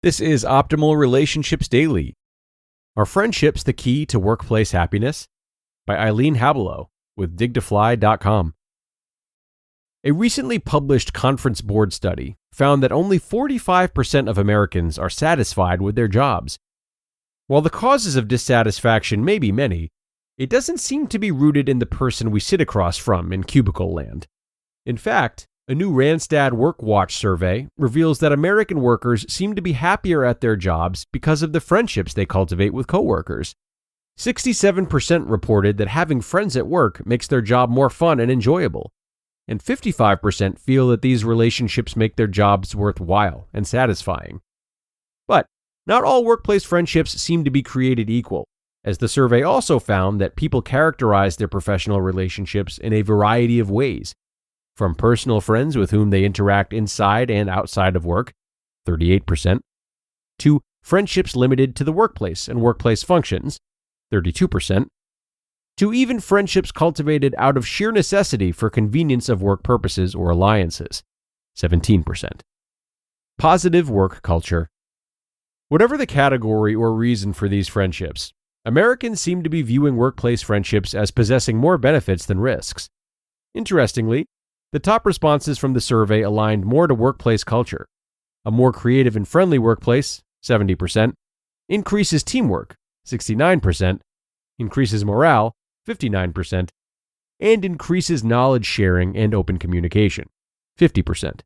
This is Optimal Relationships Daily. Are friendships the key to workplace happiness? By Eileen Habelow with digtofly.com. A recently published conference board study found that only 45% of Americans are satisfied with their jobs. While the causes of dissatisfaction may be many, it doesn't seem to be rooted in the person we sit across from in cubicle land. In fact, a new Randstad WorkWatch survey reveals that American workers seem to be happier at their jobs because of the friendships they cultivate with coworkers. 67% reported that having friends at work makes their job more fun and enjoyable, and 55% feel that these relationships make their jobs worthwhile and satisfying. But not all workplace friendships seem to be created equal, as the survey also found that people characterize their professional relationships in a variety of ways. From personal friends with whom they interact inside and outside of work, 38%, to friendships limited to the workplace and workplace functions, 32%, to even friendships cultivated out of sheer necessity for convenience of work purposes or alliances, 17%. Positive work culture. Whatever the category or reason for these friendships, Americans seem to be viewing workplace friendships as possessing more benefits than risks. Interestingly, the top responses from the survey aligned more to workplace culture. A more creative and friendly workplace, 70%, increases teamwork, 69%, increases morale, 59%, and increases knowledge sharing and open communication, 50%.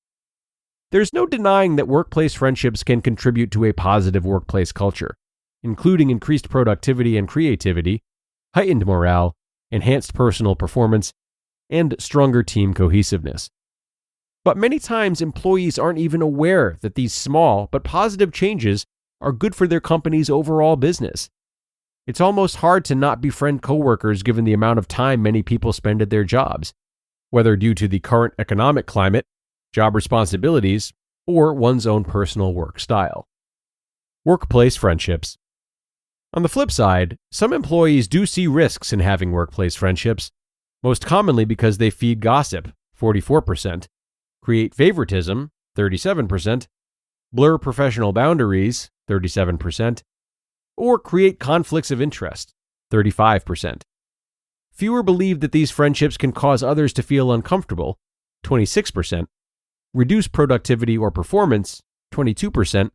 There's no denying that workplace friendships can contribute to a positive workplace culture, including increased productivity and creativity, heightened morale, enhanced personal performance, and stronger team cohesiveness. But many times employees aren't even aware that these small but positive changes are good for their company's overall business. It's almost hard to not befriend coworkers given the amount of time many people spend at their jobs, whether due to the current economic climate, job responsibilities, or one's own personal work style. Workplace friendships. On the flip side, some employees do see risks in having workplace friendships, most commonly because they feed gossip, 44%, create favoritism, 37%, blur professional boundaries, 37%, or create conflicts of interest, 35%. Fewer believe that these friendships can cause others to feel uncomfortable, 26%, reduce productivity or performance, 22%,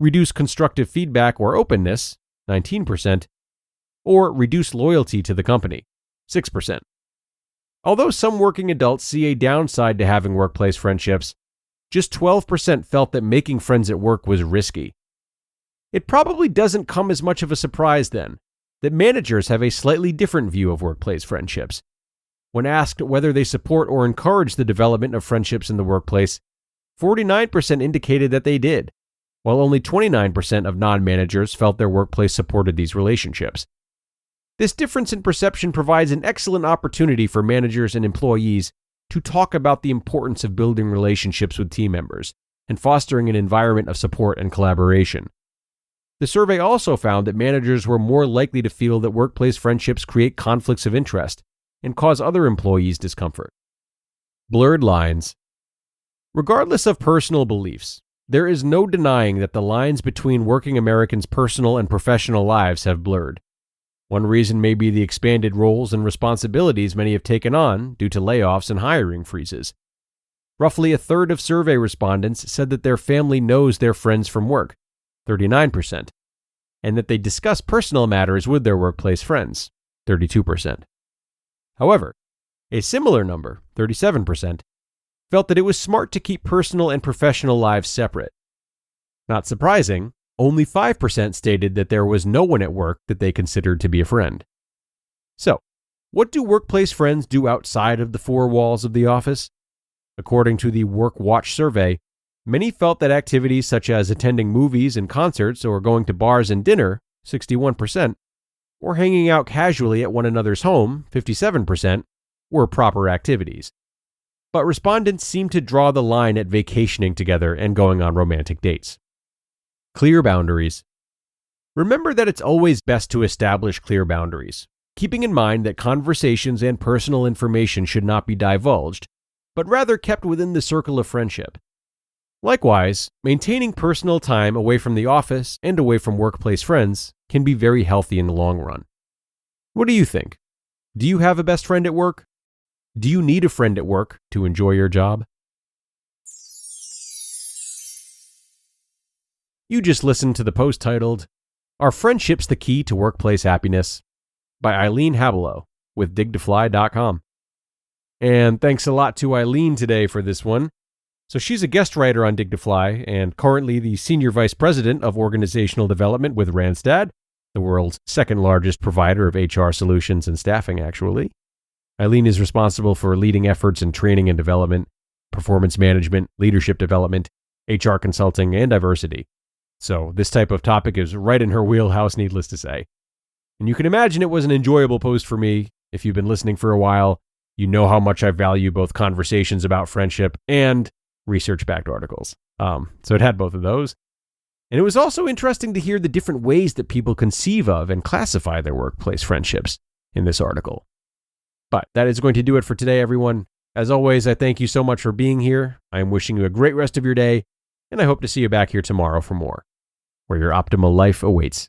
reduce constructive feedback or openness, 19%, or reduce loyalty to the company, 6%. Although some working adults see a downside to having workplace friendships, just 12% felt that making friends at work was risky. It probably doesn't come as much of a surprise, then, that managers have a slightly different view of workplace friendships. When asked whether they support or encourage the development of friendships in the workplace, 49% indicated that they did, while only 29% of non-managers felt their workplace supported these relationships. This difference in perception provides an excellent opportunity for managers and employees to talk about the importance of building relationships with team members and fostering an environment of support and collaboration. The survey also found that managers were more likely to feel that workplace friendships create conflicts of interest and cause other employees discomfort. Blurred lines. Regardless of personal beliefs, there is no denying that the lines between working Americans' personal and professional lives have blurred. One reason may be the expanded roles and responsibilities many have taken on due to layoffs and hiring freezes. Roughly a third of survey respondents said that their family knows their friends from work, 39%, and that they discuss personal matters with their workplace friends, 32%. However, a similar number, 37%, felt that it was smart to keep personal and professional lives separate. Not surprising, only 5% stated that there was no one at work that they considered to be a friend. So, what do workplace friends do outside of the four walls of the office? According to the WorkWatch survey, many felt that activities such as attending movies and concerts or going to bars and dinner, 61%, or hanging out casually at one another's home, 57%, were proper activities. But respondents seemed to draw the line at vacationing together and going on romantic dates. Clear boundaries. Remember that it's always best to establish clear boundaries, keeping in mind that conversations and personal information should not be divulged, but rather kept within the circle of friendship. Likewise, maintaining personal time away from the office and away from workplace friends can be very healthy in the long run. What do you think? Do you have a best friend at work? Do you need a friend at work to enjoy your job? You just listened to the post titled, "Are Friendships the Key to Workplace Happiness?" by Eileen Habelow with digtofly.com. And thanks a lot to Eileen today for this one. So she's a guest writer on Dig to Fly and currently the Senior Vice President of Organizational Development with Randstad, the world's second largest provider of HR solutions and staffing, actually. Eileen is responsible for leading efforts in training and development, performance management, leadership development, HR consulting, and diversity. So this type of topic is right in her wheelhouse, needless to say. And you can imagine it was an enjoyable post for me. If you've been listening for a while, you know how much I value both conversations about friendship and research-backed articles. So it had both of those. And it was also interesting to hear the different ways that people conceive of and classify their workplace friendships in this article. But that is going to do it for today, everyone. As always, I thank you so much for being here. I am wishing you a great rest of your day, and I hope to see you back here tomorrow for more, where your optimal life awaits.